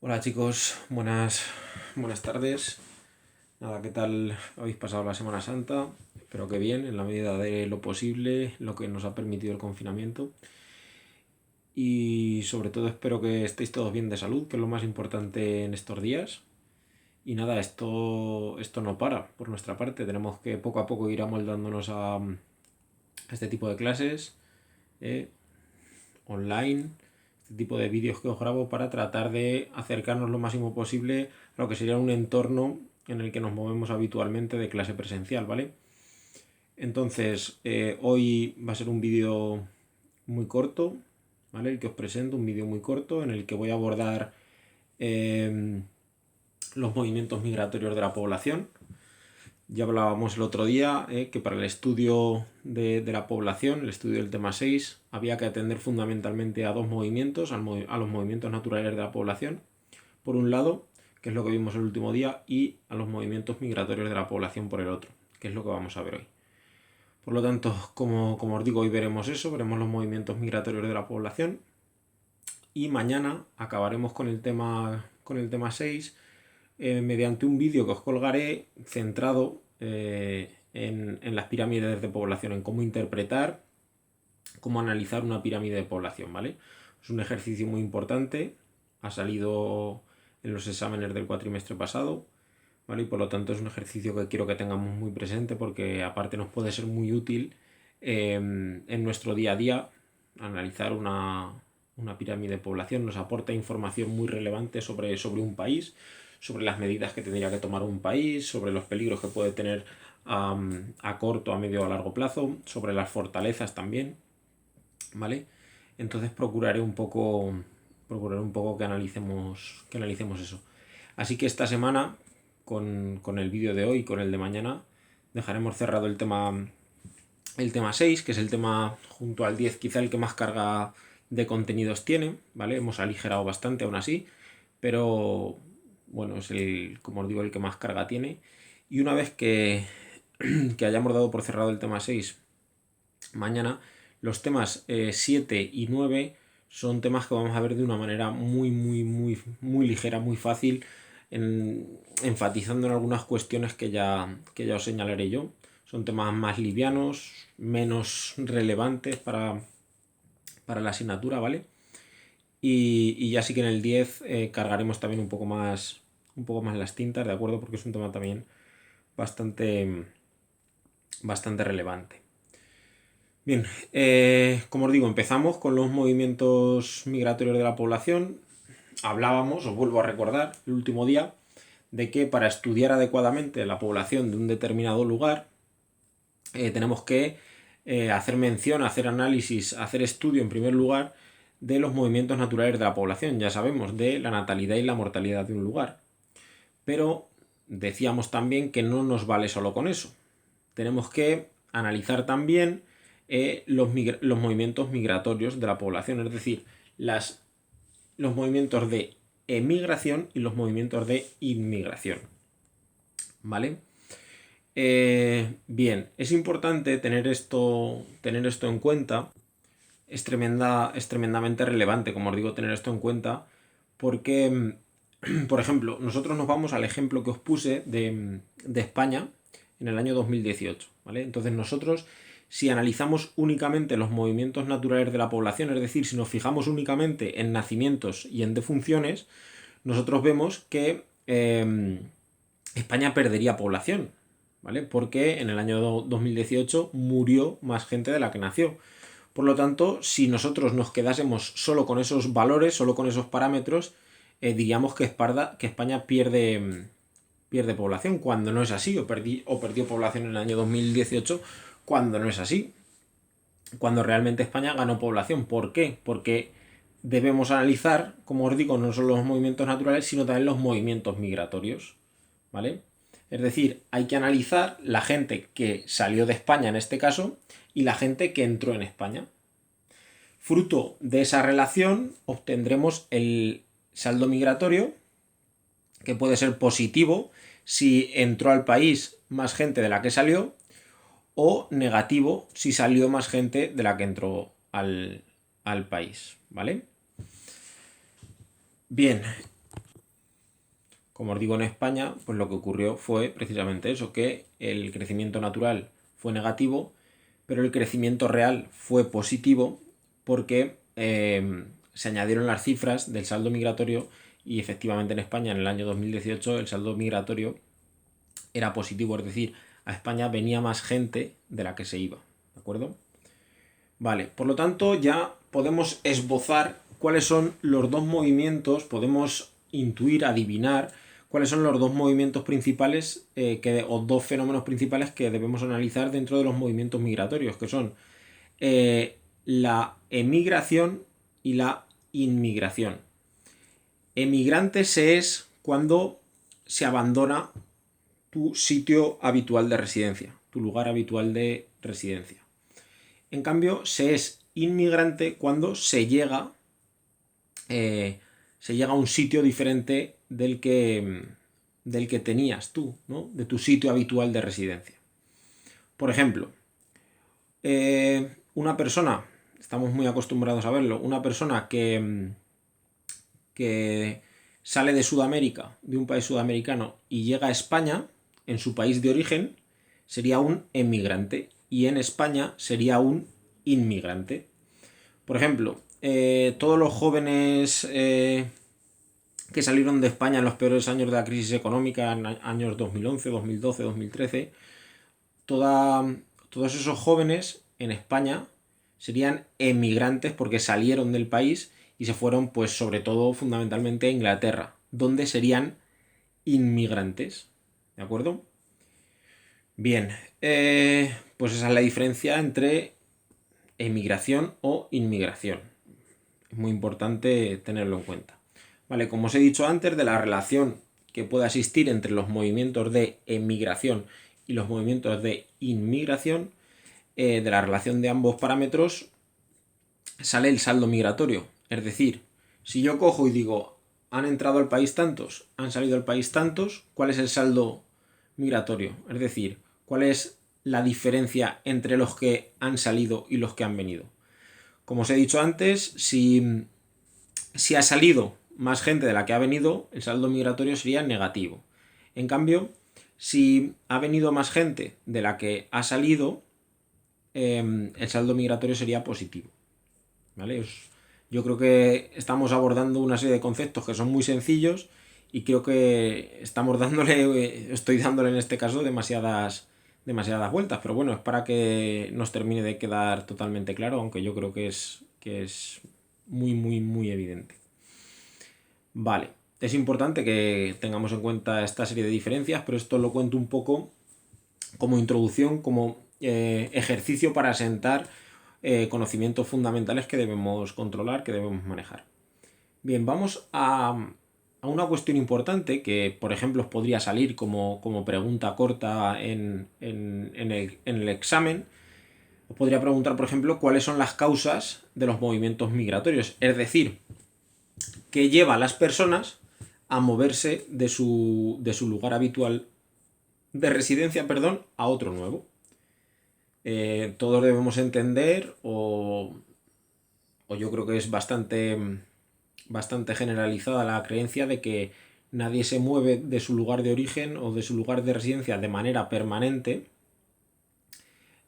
Hola chicos, buenas tardes. Nada, ¿qué tal habéis pasado la Semana Santa? Espero que bien, en la medida de lo posible, lo que nos ha permitido el confinamiento. Y sobre todo espero que estéis todos bien de salud, que es lo más importante en estos días. Y nada, esto no para por nuestra parte. Tenemos que poco a poco ir amoldándonos a este tipo de clases eh, online, este tipo de vídeos que os grabo para tratar de acercarnos lo máximo posible a lo que sería un entorno en el que nos movemos habitualmente de clase presencial, ¿vale? Entonces, hoy va a ser un vídeo muy corto, ¿vale? El que os presento, un vídeo muy corto en el que voy a abordar eh, los movimientos migratorios de la población. Ya hablábamos el otro día que para el estudio de la población, el estudio del tema 6, había que atender fundamentalmente a dos movimientos, a los movimientos naturales de la población, por un lado, que es lo que vimos el último día, y a los movimientos migratorios de la población por el otro, que es lo que vamos a ver hoy. Por lo tanto, como os digo, hoy veremos eso, veremos los movimientos migratorios de la población, y mañana acabaremos con el tema 6 mediante un vídeo que os colgaré centrado en las pirámides de población, en cómo interpretar, cómo analizar una pirámide de población, ¿vale? Es un ejercicio muy importante, ha salido en los exámenes del cuatrimestre pasado, ¿vale? Y por lo tanto es un ejercicio que quiero que tengamos muy presente porque aparte nos puede ser muy útil en nuestro día a día. Analizar una pirámide de población nos aporta información muy relevante sobre un país, sobre las medidas que tendría que tomar un país, sobre los peligros que puede tener a corto, a medio o a largo plazo, sobre las fortalezas también, ¿vale? Entonces procuraré un poco que analicemos eso. Así que esta semana, con el vídeo de hoy y con el de mañana, dejaremos cerrado el tema 6, que es el tema junto al 10 quizá el que más carga de contenidos tiene, ¿vale? Hemos aligerado bastante aún así, pero bueno, es como os digo, el que más carga tiene. Y una vez que hayamos dado por cerrado el tema 6 mañana, los temas 7 y 9 son temas que vamos a ver de una manera muy ligera, muy fácil, enfatizando en algunas cuestiones que ya os señalaré yo. Son temas más livianos, menos relevantes para la asignatura, ¿vale? Y ya sí que en el 10 cargaremos también un poco más las tintas, ¿de acuerdo? Porque es un tema también bastante relevante. Bien, como os digo, empezamos con los movimientos migratorios de la población. Hablábamos, os vuelvo a recordar, el último día, de que para estudiar adecuadamente la población de un determinado lugar, tenemos que hacer mención, hacer análisis, hacer estudio en primer lugar de los movimientos naturales de la población. Ya sabemos, de la natalidad y la mortalidad de un lugar. Pero decíamos también que no nos vale solo con eso. Tenemos que analizar también los movimientos migratorios de la población, es decir, los movimientos de emigración y los movimientos de inmigración. ¿Vale? Bien, es importante tener esto en cuenta. Es tremendamente relevante, como os digo, tener esto en cuenta, porque, por ejemplo, nosotros nos vamos al ejemplo que os puse de España en el año 2018, ¿vale? Entonces nosotros, si analizamos únicamente los movimientos naturales de la población, es decir, si nos fijamos únicamente en nacimientos y en defunciones, nosotros vemos que España perdería población, ¿vale? Porque en el año 2018 murió más gente de la que nació. Por lo tanto, si nosotros nos quedásemos solo con esos valores, solo con esos parámetros, diríamos que España pierde población, cuando no es así, o perdió población en el año 2018, cuando no es así, cuando realmente España ganó población. ¿Por qué? Porque debemos analizar, como os digo, no solo los movimientos naturales, sino también los movimientos migratorios, ¿vale? Es decir, hay que analizar la gente que salió de España en este caso y la gente que entró en España. Fruto de esa relación obtendremos el saldo migratorio, que puede ser positivo si entró al país más gente de la que salió, o negativo si salió más gente de la que entró al país, ¿vale? Bien, Como os digo, en España, pues lo que ocurrió fue precisamente eso, que el crecimiento natural fue negativo, pero el crecimiento real fue positivo porque se añadieron las cifras del saldo migratorio y efectivamente en España en el año 2018 el saldo migratorio era positivo, es decir, a España venía más gente de la que se iba, ¿de acuerdo? Vale, por lo tanto ya podemos esbozar cuáles son los dos movimientos, podemos intuir, adivinar cuáles son los dos movimientos principales o dos fenómenos principales que debemos analizar dentro de los movimientos migratorios, que son la emigración y la inmigración. Emigrante se es cuando se abandona tu sitio habitual de residencia, tu lugar habitual de residencia. En cambio, se es inmigrante cuando se llega a un sitio diferente del que tenías tú, ¿no? De tu sitio habitual de residencia. Por ejemplo, una persona, estamos muy acostumbrados a verlo, una persona que sale de Sudamérica, de un país sudamericano, y llega a España, en su país de origen, sería un emigrante, y en España sería un inmigrante. Por ejemplo, todos los jóvenes que salieron de España en los peores años de la crisis económica, en años 2011, 2012, 2013, todos esos jóvenes en España serían emigrantes porque salieron del país y se fueron, pues sobre todo, fundamentalmente a Inglaterra, donde serían inmigrantes. ¿De acuerdo? Bien, pues esa es la diferencia entre emigración o inmigración. Es muy importante tenerlo en cuenta. Vale, como os he dicho antes, de la relación que puede existir entre los movimientos de emigración y los movimientos de inmigración, de la relación de ambos parámetros, sale el saldo migratorio. Es decir, si yo cojo y digo, han entrado al país tantos, han salido al país tantos, ¿cuál es el saldo migratorio? Es decir, ¿cuál es la diferencia entre los que han salido y los que han venido? Como os he dicho antes, si ha salido más gente de la que ha venido, el saldo migratorio sería negativo. En cambio, si ha venido más gente de la que ha salido, el saldo migratorio sería positivo. ¿Vale? Yo creo que estamos abordando una serie de conceptos que son muy sencillos y creo que estoy dándole en este caso demasiadas vueltas, pero bueno, es para que nos termine de quedar totalmente claro, aunque yo creo que es muy, muy, muy evidente. Vale, es importante que tengamos en cuenta esta serie de diferencias, pero esto lo cuento un poco como introducción, como ejercicio para asentar conocimientos fundamentales que debemos controlar, que debemos manejar. Bien, vamos a una cuestión importante que, por ejemplo, os podría salir como pregunta corta en el examen. Os podría preguntar, por ejemplo, cuáles son las causas de los movimientos migratorios. Es decir, ¿qué lleva a las personas a moverse de su lugar habitual de residencia, a otro nuevo? Todos debemos entender, o yo creo que es bastante generalizada la creencia de que nadie se mueve de su lugar de origen o de su lugar de residencia de manera permanente,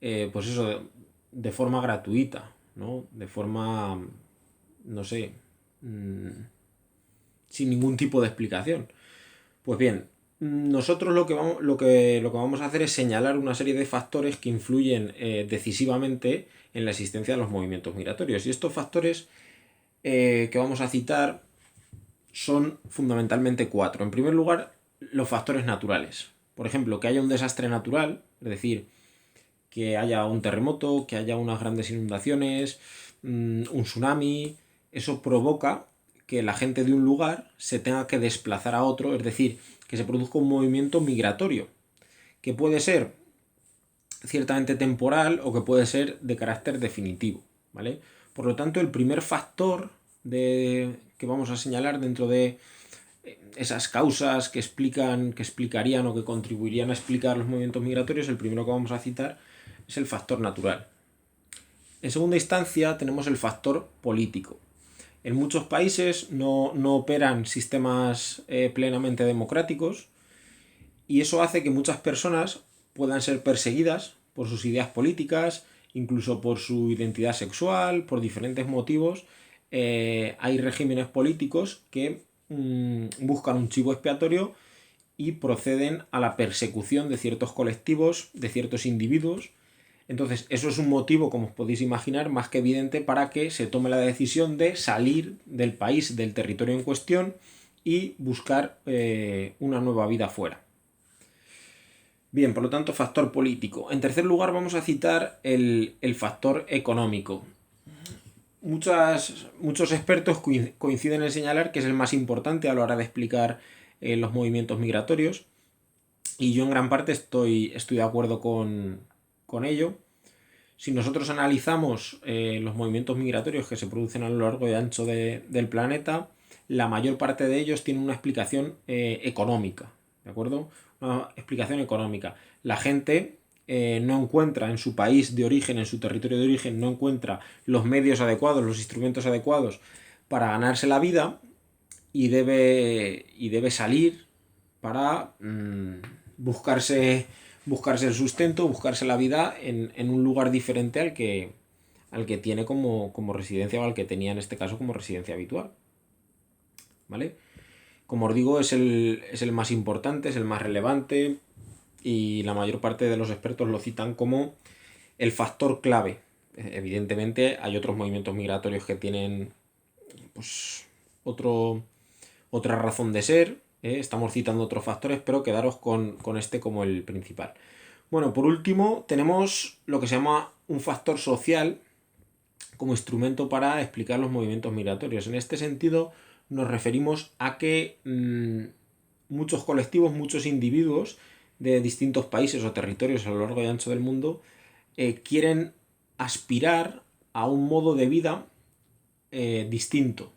pues eso, de forma gratuita, ¿no? De forma, no sé, sin ningún tipo de explicación. Pues bien, nosotros lo que vamos a hacer es señalar una serie de factores que influyen decisivamente en la existencia de los movimientos migratorios. Y estos factores que vamos a citar son fundamentalmente 4. En primer lugar, los factores naturales. Por ejemplo, que haya un desastre natural, es decir, que haya un terremoto, que haya unas grandes inundaciones, un tsunami. Eso provoca que la gente de un lugar se tenga que desplazar a otro, es decir, que se produzca un movimiento migratorio, que puede ser ciertamente temporal o que puede ser de carácter definitivo, ¿vale? Por lo tanto, el primer factor que vamos a señalar dentro de esas causas que explicarían o que contribuirían a explicar los movimientos migratorios, el primero que vamos a citar es el factor natural. En segunda instancia tenemos el factor político. En muchos países no operan sistemas plenamente democráticos y eso hace que muchas personas puedan ser perseguidas por sus ideas políticas, incluso por su identidad sexual, por diferentes motivos. Hay regímenes políticos que buscan un chivo expiatorio y proceden a la persecución de ciertos colectivos, de ciertos individuos. Entonces, eso es un motivo, como os podéis imaginar, más que evidente para que se tome la decisión de salir del país, del territorio en cuestión y buscar una nueva vida fuera. Bien, por lo tanto, factor político. En tercer lugar, vamos a citar el factor económico. Muchos expertos coinciden en señalar que es el más importante a la hora de explicar los movimientos migratorios, y yo en gran parte estoy de acuerdo con ello. Si nosotros analizamos los movimientos migratorios que se producen a lo largo y ancho del planeta, la mayor parte de ellos tienen una explicación económica, ¿de acuerdo? Una explicación económica. La gente no encuentra en su país de origen, en su territorio de origen, no encuentra los medios adecuados, los instrumentos adecuados para ganarse la vida y debe salir para buscarse el sustento, buscarse la vida en un lugar diferente al que tiene como residencia, o al que tenía en este caso como residencia habitual. ¿Vale? Como os digo, es el más importante, es el más relevante, y la mayor parte de los expertos lo citan como el factor clave. Evidentemente hay otros movimientos migratorios que tienen pues otra razón de ser. Estamos citando otros factores, pero quedaros con este como el principal. Bueno, por último tenemos lo que se llama un factor social como instrumento para explicar los movimientos migratorios. En este sentido nos referimos a que muchos colectivos, muchos individuos de distintos países o territorios a lo largo y ancho del mundo quieren aspirar a un modo de vida distinto,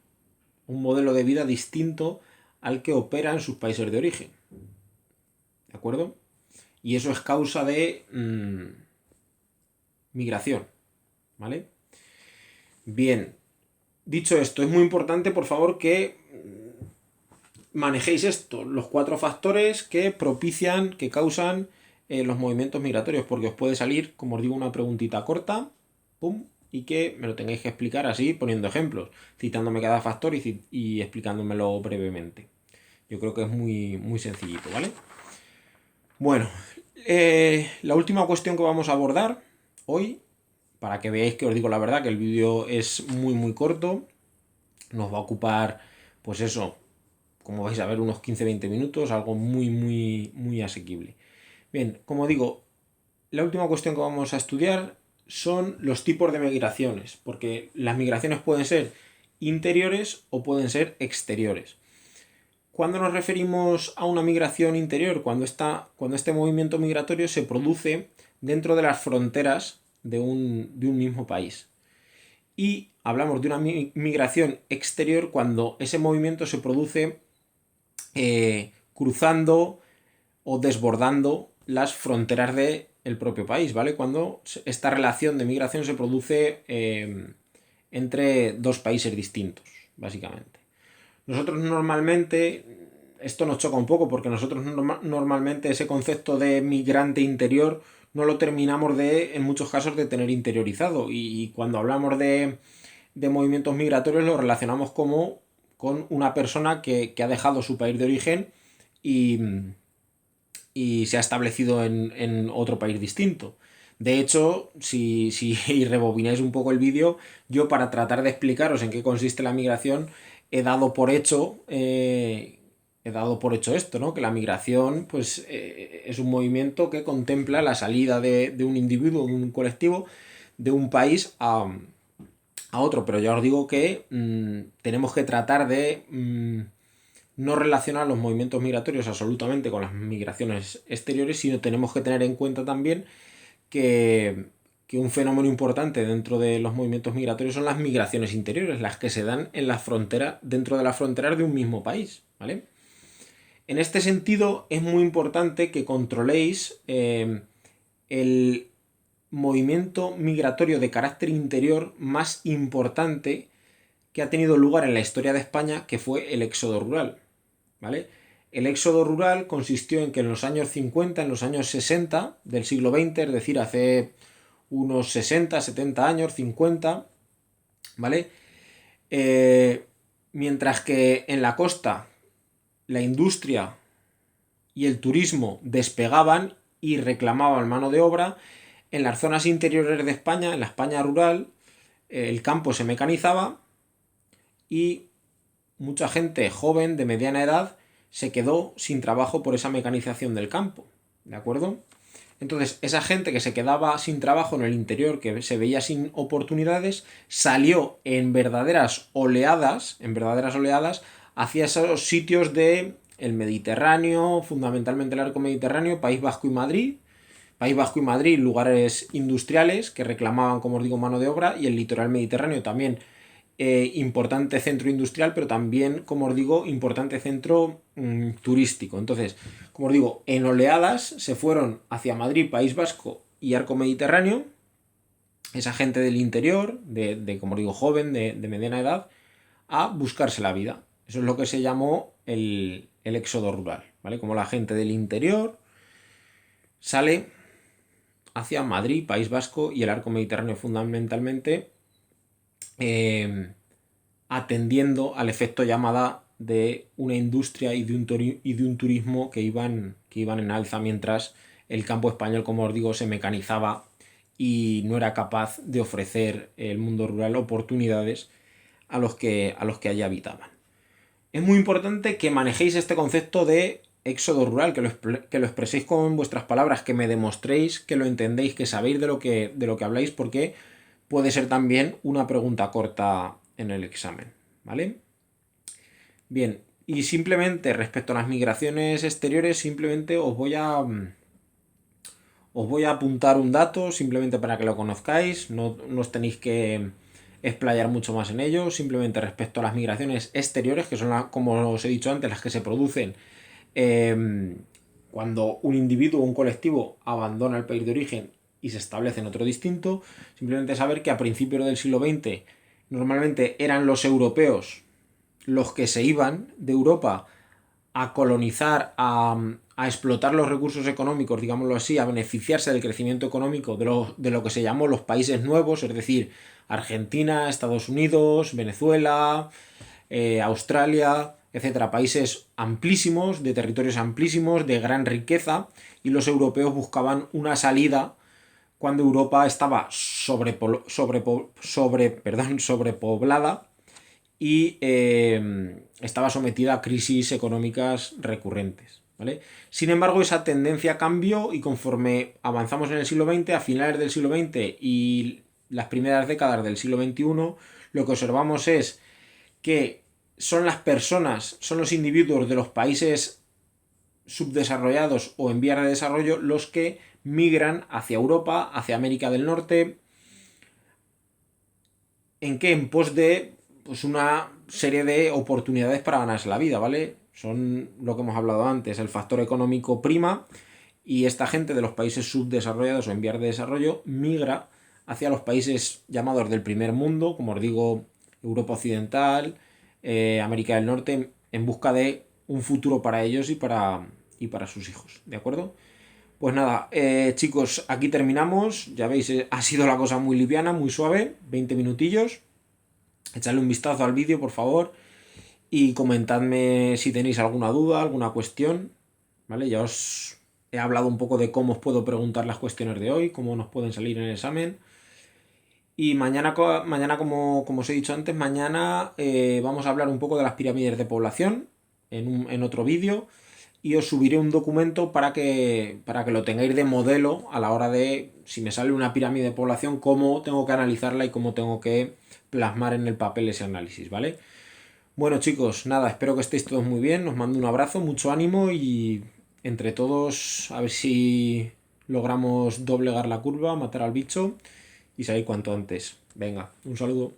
un modelo de vida distinto al que opera en sus países de origen. ¿De acuerdo? Y eso es causa de migración. ¿Vale? Bien, dicho esto, es muy importante, por favor, que manejéis esto, los 4 factores que propician, que causan los movimientos migratorios, porque os puede salir, como os digo, una preguntita corta, pum, y que me lo tengáis que explicar así, poniendo ejemplos, citándome cada factor y explicándomelo brevemente. Yo creo que es muy sencillito, ¿vale? Bueno, la última cuestión que vamos a abordar hoy, para que veáis que os digo la verdad, que el vídeo es muy corto, nos va a ocupar, pues eso, como vais a ver, unos 15-20 minutos, algo muy asequible. Bien, como digo, la última cuestión que vamos a estudiar son los tipos de migraciones, porque las migraciones pueden ser interiores o pueden ser exteriores. ¿Cuándo nos referimos a una migración interior? Cuando este movimiento migratorio se produce dentro de las fronteras de un mismo país. Y hablamos de una migración exterior cuando ese movimiento se produce cruzando o desbordando las fronteras del propio país, ¿vale? Cuando esta relación de migración se produce entre dos países distintos, básicamente. Nosotros normalmente, esto nos choca un poco porque nosotros normalmente ese concepto de migrante interior no lo terminamos en muchos casos de tener interiorizado, y cuando hablamos de movimientos migratorios lo relacionamos como con una persona que ha dejado su país de origen y se ha establecido en otro país distinto. De hecho, si rebobináis un poco el vídeo, yo, para tratar de explicaros en qué consiste la migración, he dado por hecho esto, ¿no? Que la migración pues, es un movimiento que contempla la salida de un individuo, de un colectivo, de un país a otro. Pero ya os digo que tenemos que tratar de no relacionar los movimientos migratorios absolutamente con las migraciones exteriores, sino tenemos que tener en cuenta también que un fenómeno importante dentro de los movimientos migratorios son las migraciones interiores, las que se dan en la frontera, dentro de las fronteras de un mismo país, ¿vale? En este sentido, es muy importante que controléis el movimiento migratorio de carácter interior más importante que ha tenido lugar en la historia de España, que fue el éxodo rural, ¿vale? El éxodo rural consistió en que en los años 50, en los años 60 del siglo XX, es decir, hace unos 60, 70 años, 50, ¿vale? Mientras que en la costa la industria y el turismo despegaban y reclamaban mano de obra, en las zonas interiores de España, en la España rural, el campo se mecanizaba y mucha gente joven de mediana edad se quedó sin trabajo por esa mecanización del campo, ¿de acuerdo? Entonces, esa gente que se quedaba sin trabajo en el interior, que se veía sin oportunidades, salió en verdaderas oleadas, hacia esos sitios de el Mediterráneo, fundamentalmente el arco mediterráneo, País Vasco y Madrid. País Vasco y Madrid, lugares industriales que reclamaban, como os digo, mano de obra, y el litoral mediterráneo también, importante centro industrial, pero también, como os digo, importante centro turístico. Entonces, como os digo, en oleadas se fueron hacia Madrid, País Vasco y arco mediterráneo, esa gente del interior, como os digo, joven, de mediana edad, a buscarse la vida. Eso es lo que se llamó el éxodo rural, ¿vale? Como la gente del interior sale hacia Madrid, País Vasco y el arco mediterráneo fundamentalmente, atendiendo al efecto llamada de una industria y de un turismo que iban en alza, mientras el campo español, como os digo, se mecanizaba y no era capaz de ofrecer el mundo rural oportunidades a los que allí habitaban. Es muy importante que manejéis este concepto de éxodo rural, que lo expreséis con vuestras palabras, que me demostréis que lo entendéis, que sabéis de lo que habláis, porque puede ser también una pregunta corta en el examen, ¿vale? Bien, y simplemente respecto a las migraciones exteriores, simplemente os voy a apuntar un dato, simplemente para que lo conozcáis, no os tenéis que explayar mucho más en ello, simplemente respecto a las migraciones exteriores, que son, como os he dicho antes, las que se producen cuando un individuo o un colectivo abandona el país de origen y se establece en otro distinto. Simplemente saber que a principios del siglo XX normalmente eran los europeos los que se iban de Europa a colonizar, a explotar los recursos económicos, digámoslo así, a beneficiarse del crecimiento económico de lo que se llamó los países nuevos, es decir, Argentina, Estados Unidos, Venezuela, Australia, etcétera, países amplísimos, de territorios amplísimos, de gran riqueza, y los europeos buscaban una salida cuando Europa estaba sobrepoblada y estaba sometida a crisis económicas recurrentes, ¿vale? Sin embargo, esa tendencia cambió y conforme avanzamos en el siglo XX, a finales del siglo XX y las primeras décadas del siglo XXI, lo que observamos es que son las personas, son los individuos de los países subdesarrollados o en vías de desarrollo los que migran hacia Europa, hacia América del Norte. ¿En qué? En pos de pues una serie de oportunidades para ganarse la vida, ¿vale? Son lo que hemos hablado antes, el factor económico prima, y esta gente de los países subdesarrollados o en vías de desarrollo migra hacia los países llamados del primer mundo, como os digo, Europa Occidental, América del Norte, en busca de un futuro para ellos y para sus hijos, ¿de acuerdo? Pues nada, chicos, aquí terminamos. Ya veis, ha sido la cosa muy liviana, muy suave, 20 minutillos. Echadle un vistazo al vídeo, por favor, y comentadme si tenéis alguna duda, alguna cuestión, ¿vale? Ya os he hablado un poco de cómo os puedo preguntar las cuestiones de hoy, cómo nos pueden salir en el examen. Y mañana como os he dicho antes, mañana vamos a hablar un poco de las pirámides de población en otro vídeo, y os subiré un documento para que lo tengáis de modelo a la hora de, si me sale una pirámide de población, cómo tengo que analizarla y cómo tengo que plasmar en el papel ese análisis, ¿vale? Bueno, chicos, nada, espero que estéis todos muy bien, os mando un abrazo, mucho ánimo y entre todos a ver si logramos doblegar la curva, matar al bicho y salir cuanto antes. Venga, un saludo.